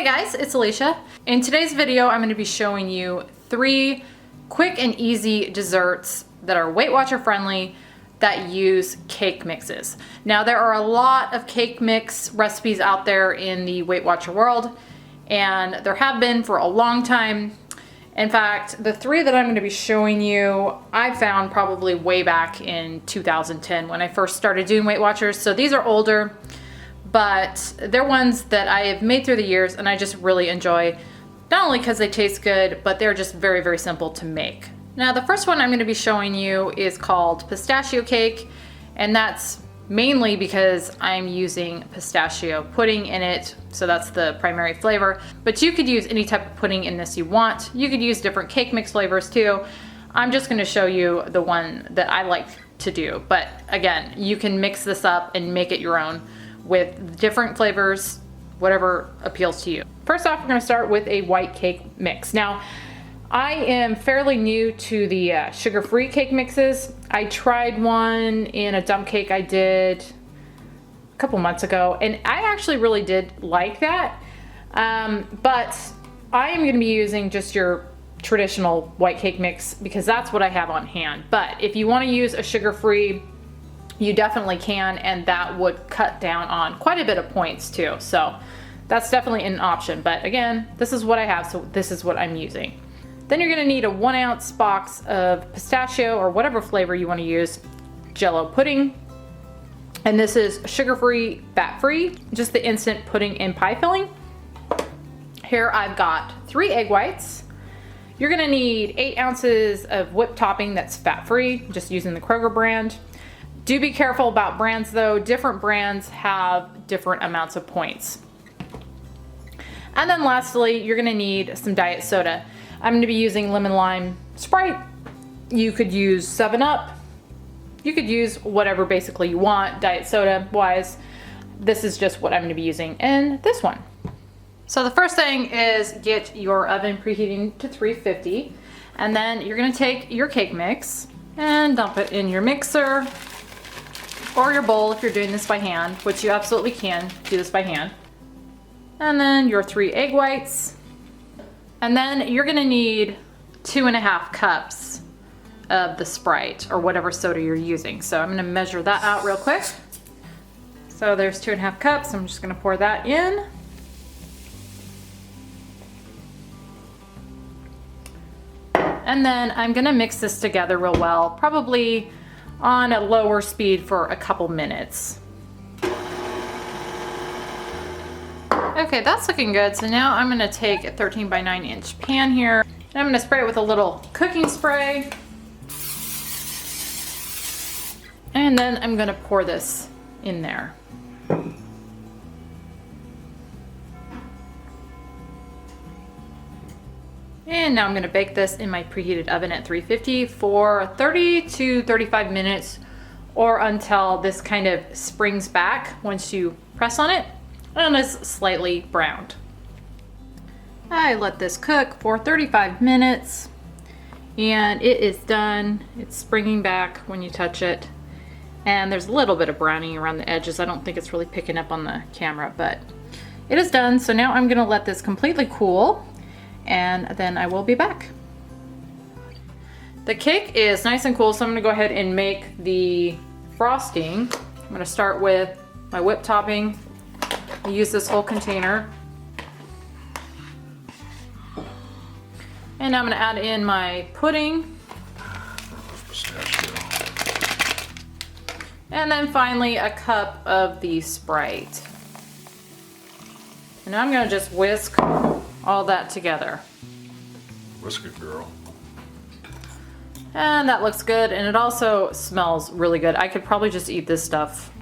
Hey guys, it's Alicia. In today's video, I'm going to be showing you 3 quick and easy desserts that are Weight Watcher friendly that use cake mixes. Now there are a lot of cake mix recipes out there in the Weight Watcher world, and there have been for a long time. In fact, the 3 that I'm going to be showing you, I found probably way back in 2010 when I first started doing Weight Watchers. So these are older, but they're ones that I have made through the years and I just really enjoy, not only because they taste good, but they're just very, very simple to make. Now the first one I'm going to be showing you is called Pistachio Cake, and that's mainly because I'm using pistachio pudding in it, so that's the primary flavor. But you could use any type of pudding in this you want. You could use different cake mix flavors too. I'm just going to show you the one that I like to do. But again, you can mix this up and make it your own with different flavors, whatever appeals to you. First off, we're going to start with a white cake mix. Now, I am fairly new to the sugar-free cake mixes. I tried one in a dump cake I did a couple months ago, and I actually really did like that. But I am going to be using just your traditional white cake mix because that's what I have on hand. But if you want to use a sugar-free, you definitely can, and that would cut down on quite a bit of points too. So that's definitely an option. But again, this is what I have, so this is what I'm using. Then you're gonna need a 1 ounce box of pistachio or whatever flavor you wanna use, Jello pudding. And this is sugar-free, fat-free, just the instant pudding and pie filling. Here I've got 3 egg whites. You're gonna need 8 ounces of whipped topping that's fat-free, just using the Kroger brand. Do be careful about brands though. Different brands have different amounts of points. And then lastly, you're gonna need some diet soda. I'm gonna be using lemon lime Sprite. You could use 7-Up. You could use whatever basically you want, diet soda wise. This is just what I'm gonna be using in this one. So the first thing is get your oven preheating to 350. And then you're gonna take your cake mix and dump it in your mixer or your bowl if you're doing this by hand, which you absolutely can do this by hand. And then your 3 egg whites. And then you're gonna need 2.5 cups of the Sprite or whatever soda you're using. So I'm gonna measure that out real quick. So there's 2.5 cups. I'm just gonna pour that in. And then I'm gonna mix this together real well, probably on a lower speed for a couple minutes. Okay, that's looking good. So now I'm gonna take a 13 by 9 inch pan here, and I'm gonna spray it with a little cooking spray. And then I'm gonna pour this in there. And now I'm gonna bake this in my preheated oven at 350 for 30 to 35 minutes, or until this kind of springs back once you press on it and it's slightly browned. I let this cook for 35 minutes and it is done. It's springing back when you touch it, and there's a little bit of browning around the edges. I don't think it's really picking up on the camera, but it is done. So now I'm gonna let this completely cool, and then I will be back. The cake is nice and cool, so I'm gonna go ahead and make the frosting. I'm gonna start with my whipped topping. I use this whole container. And now I'm gonna add in my pudding. Pistachio. And then finally a cup of the Sprite. And now I'm gonna just whisk all that together. Whisk it, girl. And that looks good, and it also smells really good. I could probably just eat this stuff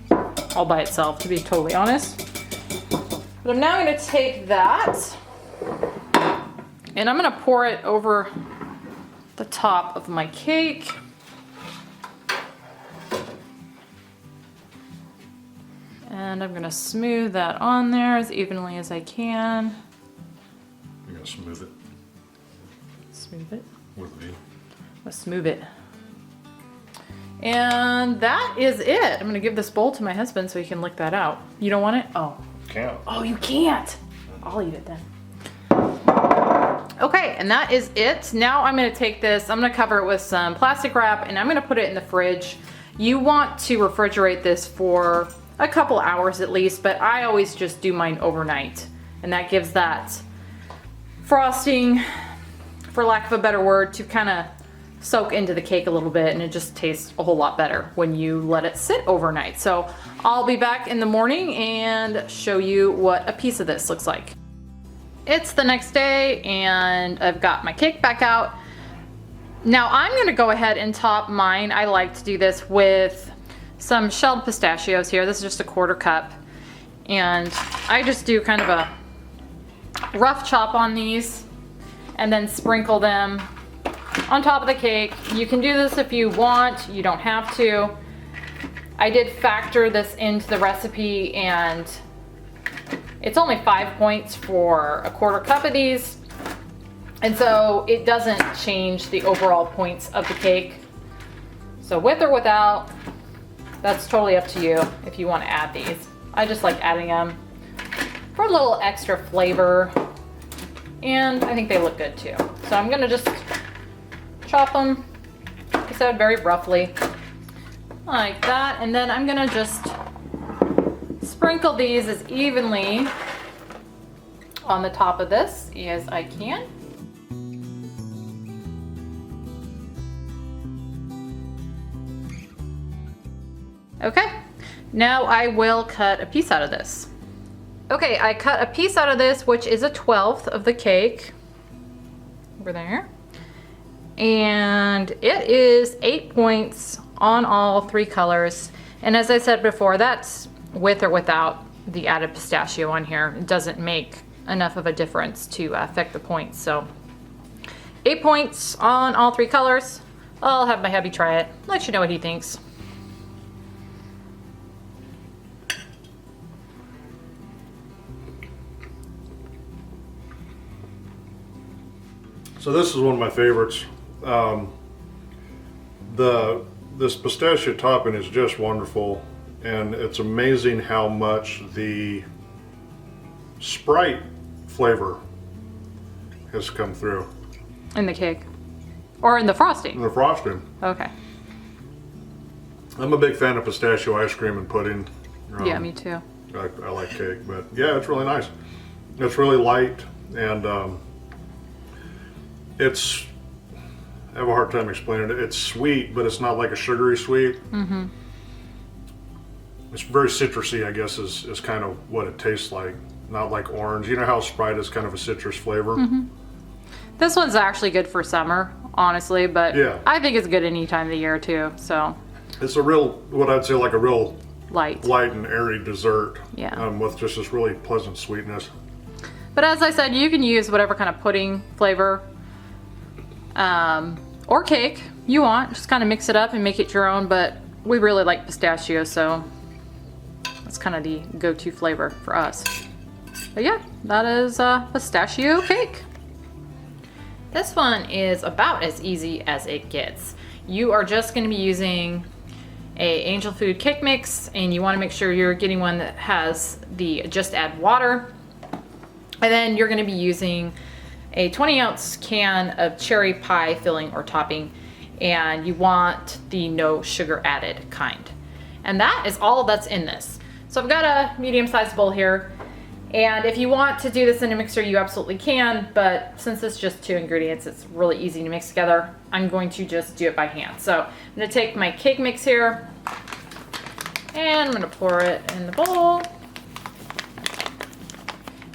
all by itself, to be totally honest. But I'm now gonna take that and I'm gonna pour it over the top of my cake. And I'm gonna smooth that on there as evenly as I can. You're gonna smooth it Smooth it? with a V. Let's smooth it. And that is it. I'm gonna give this bowl to my husband so he can lick that out. You don't want it? Oh. Can't. Oh, you can't. I'll eat it then. Okay, and that is it. Now I'm gonna take this, I'm gonna cover it with some plastic wrap and I'm gonna put it in the fridge. You want to refrigerate this for a couple hours at least, but I always just do mine overnight. And that gives that frosting, for lack of a better word, to kind of soak into the cake a little bit, and it just tastes a whole lot better when you let it sit overnight. So I'll be back in the morning and show you what a piece of this looks like. It's the next day and I've got my cake back out. Now I'm gonna go ahead and top mine. I like to do this with some shelled pistachios here. This is just a 1/4 cup. And I just do kind of a rough chop on these and then sprinkle them on top of the cake. You can do this if you want, you don't have to. I did factor this into the recipe and it's only 5 points for a 1/4 cup of these. And so it doesn't change the overall points of the cake. So with or without, that's totally up to you if you want to add these. I just like adding them for a little extra flavor. And I think they look good too. So I'm gonna just chop them, like I said, very roughly, like that. And then I'm gonna just sprinkle these as evenly on the top of this as I can. Okay, now I will cut a piece out of this. Okay, I cut a piece out of this, which is a 1/12 of the cake, over there. And it is 8 points on all 3 colors. And as I said before, that's with or without the added pistachio on here. It doesn't make enough of a difference to affect the points. So 8 points on all 3 colors. I'll have my hubby try it, let you know what he thinks. So this is one of my favorites. This pistachio topping is just wonderful, and it's amazing how much the Sprite flavor has come through. In the cake? Or in the frosting? In the frosting. Okay. I'm a big fan of pistachio ice cream and pudding. Yeah, me too. I like cake, but yeah, it's really nice. It's really light, and it's, I have a hard time explaining it. It's sweet, but it's not like a sugary sweet. Mm-hmm. It's very citrusy, I guess, is kind of what it tastes like. Not like orange. You know how Sprite is kind of a citrus flavor? Mm-hmm. This one's actually good for summer, honestly, but yeah. I think it's good any time of the year too, so. It's a real, what I'd say like a real light and airy dessert. Yeah. With just this really pleasant sweetness. But as I said, you can use whatever kind of pudding flavor or cake you want. Just kind of mix it up and make it your own, but we really like pistachio, so that's kind of the go-to flavor for us. But yeah, that is pistachio cake. This one is about as easy as it gets. You are just going to be using a Angel Food cake mix, and you want to make sure you're getting one that has the just add water. And then you're going to be using a 20-ounce can of cherry pie filling or topping, and you want the no sugar added kind. And that is all that's in this. So I've got a medium-sized bowl here, and if you want to do this in a mixer, you absolutely can, but since it's just 2 ingredients, it's really easy to mix together. I'm going to just do it by hand. So I'm going to take my cake mix here, and I'm going to pour it in the bowl.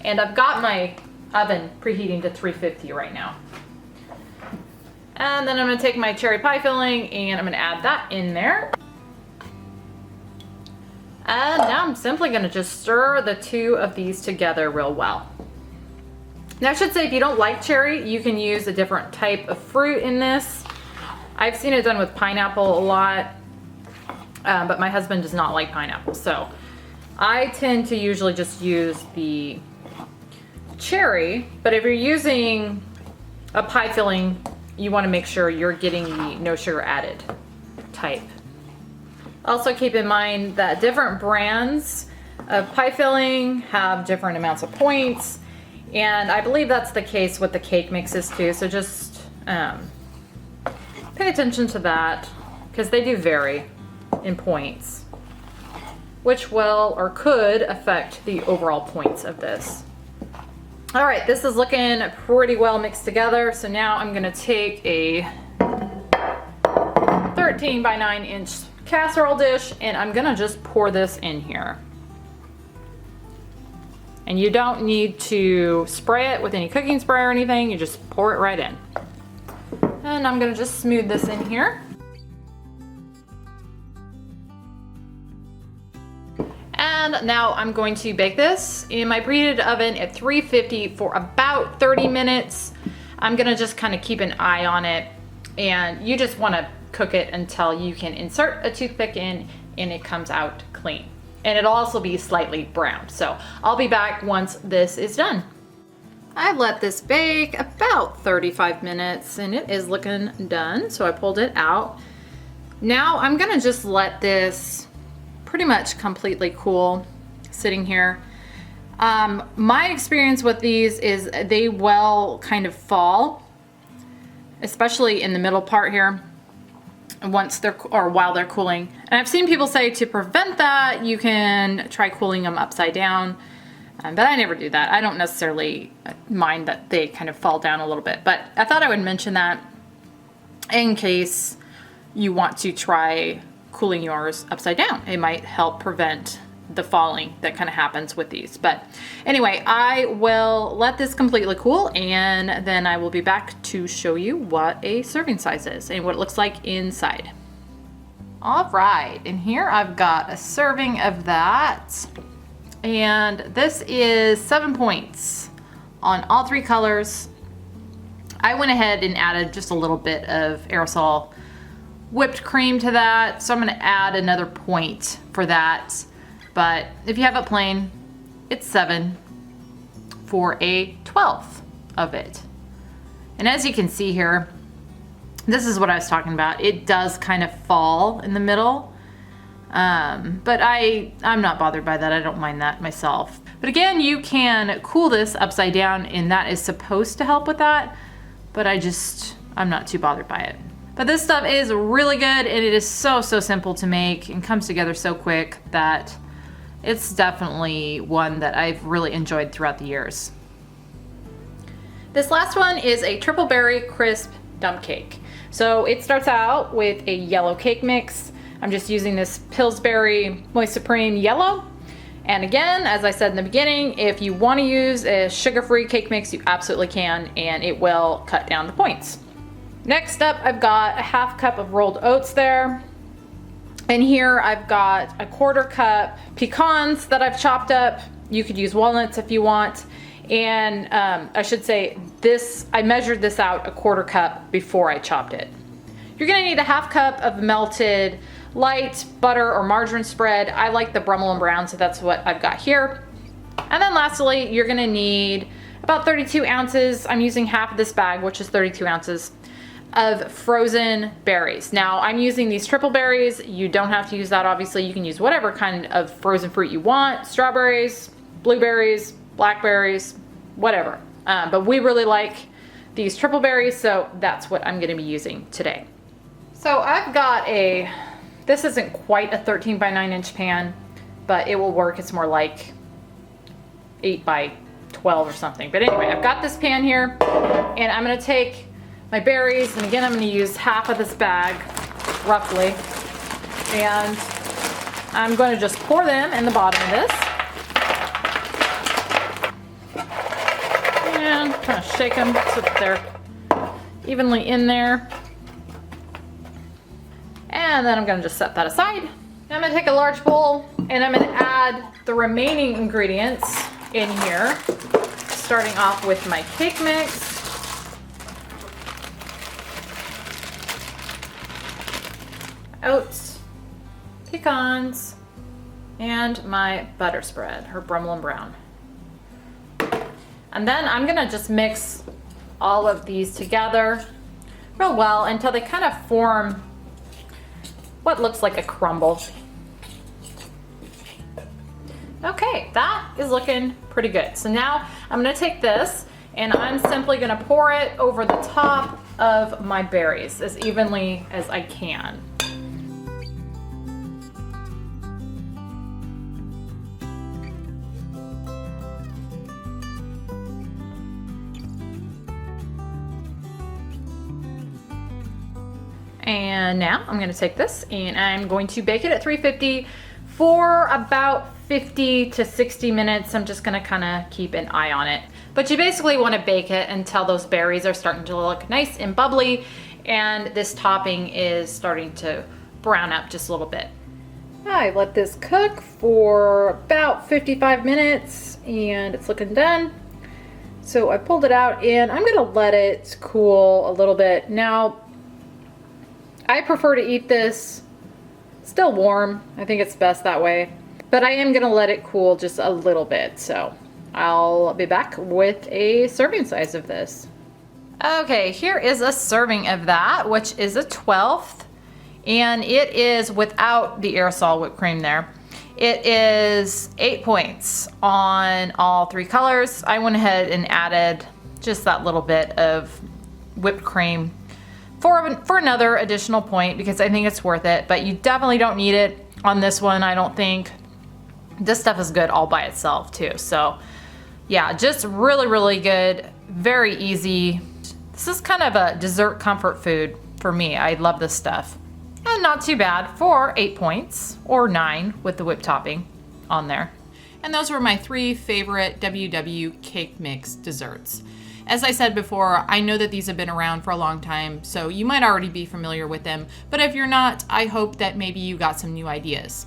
And I've got my oven preheating to 350 right now. And then I'm going to take my cherry pie filling and I'm going to add that in there. And now I'm simply going to just stir the 2 of these together real well. Now I should say, if you don't like cherry, you can use a different type of fruit in this. I've seen it done with pineapple a lot, but my husband does not like pineapple. So I tend to usually just use the cherry, but if you're using a pie filling, you want to make sure you're getting the no sugar added type. Also keep in mind that different brands of pie filling have different amounts of points, And I believe that's the case with the cake mixes too. So just pay attention to that because they do vary in points, which will or could affect the overall points of this. All right, this is looking pretty well mixed together. So now I'm gonna take a 13 by 9 inch casserole dish and I'm gonna just pour this in here. And you don't need to spray it with any cooking spray or anything, you just pour it right in. And I'm gonna just smooth this in here. And now I'm going to bake this in my preheated oven at 350 for about 30 minutes. I'm gonna just kind of keep an eye on it, and you just wanna cook it until you can insert a toothpick in and it comes out clean. And it'll also be slightly browned. So I'll be back once this is done. I let this bake about 35 minutes and it is looking done. So I pulled it out. Now I'm gonna just let this pretty much completely cool sitting here. My experience with these is they will kind of fall, especially in the middle part here, once they're, or while they're cooling. And I've seen people say to prevent that, you can try cooling them upside down, but I never do that. I don't necessarily mind that they kind of fall down a little bit, but I thought I would mention that in case you want to try cooling yours upside down. It might help prevent the falling that kind of happens with these. But anyway, I will let this completely cool and then I will be back to show you what a serving size is and what it looks like inside. All right, and here I've got a serving of that. And this is 7 points on all 3 colors. I went ahead and added just a little bit of aerosol whipped cream to that. So I'm gonna add another point for that. But if you have it plain, it's 7 for a 12th of it. And as you can see here, this is what I was talking about. It does kind of fall in the middle. But I'm not bothered by that. I don't mind that myself. But again, you can cool this upside down and that is supposed to help with that. But I'm not too bothered by it. But this stuff is really good and it is so simple to make and comes together so quick that it's definitely one that I've really enjoyed throughout the years. This last one is a triple berry crisp dump cake. So it starts out with a yellow cake mix. I'm just using this Pillsbury Moist Supreme Yellow. And again, as I said in the beginning, if you want to use a sugar-free cake mix, you absolutely can, and it will cut down the points. Next up, I've got a half cup of rolled oats there. And here I've got a 1/4 cup pecans that I've chopped up. You could use walnuts if you want. And I should say this, I measured this out a 1/4 cup before I chopped it. You're gonna need a half cup of melted light butter or margarine spread. I like the Brummel & Brown, so that's what I've got here. And then lastly, you're gonna need about 32 ounces. I'm using half of this bag, which is 32 ounces. Of frozen berries. Now I'm using these triple berries. You don't have to use that, obviously. You can use whatever kind of frozen fruit you want. Strawberries, blueberries, blackberries, whatever. But we really like these triple berries, so that's what I'm gonna be using today. So I've got this isn't quite a 13 by 9 inch pan, but it will work. It's more like 8 by 12 or something. But anyway, I've got this pan here and I'm gonna take my berries, and again, I'm gonna use half of this bag, roughly, and I'm gonna just pour them in the bottom of this. And kind of shake them so that they're evenly in there. And then I'm gonna just set that aside. Now I'm gonna take a large bowl, and I'm gonna add the remaining ingredients in here, starting off with my cake mix. Oats, pecans, and my butter spread, or Brummel & Brown. And then I'm gonna just mix all of these together real well until they kind of form what looks like a crumble. Okay, that is looking pretty good. So now I'm gonna take this and I'm simply gonna pour it over the top of my berries as evenly as I can. And now I'm gonna take this and I'm going to bake it at 350 for about 50 to 60 minutes. I'm just gonna kinda keep an eye on it. But you basically wanna bake it until those berries are starting to look nice and bubbly and this topping is starting to brown up just a little bit. I let this cook for about 55 minutes and it's looking done. So I pulled it out and I'm gonna let it cool a little bit. Now, I prefer to eat this still warm. I think it's best that way. But I am gonna let it cool just a little bit. So I'll be back with a serving size of this. Okay, here is a serving of that, which is a 12th. And it is without the aerosol whipped cream there. It is 8 points on all 3 colors. I went ahead and added just that little bit of whipped cream for another additional point because I think it's worth it, but you definitely don't need it on this one, I don't think. This stuff is good all by itself too. So yeah, just really, really good, very easy. This is kind of a dessert comfort food for me. I love this stuff. And not too bad for 8 points or 9 with the whipped topping on there. And those were my 3 favorite WW cake mix desserts. As I said before, I know that these have been around for a long time, so you might already be familiar with them. But if you're not, I hope that maybe you got some new ideas.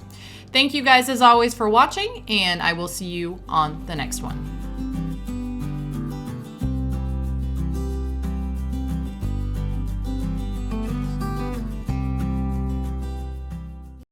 Thank you guys as always for watching, and I will see you on the next one.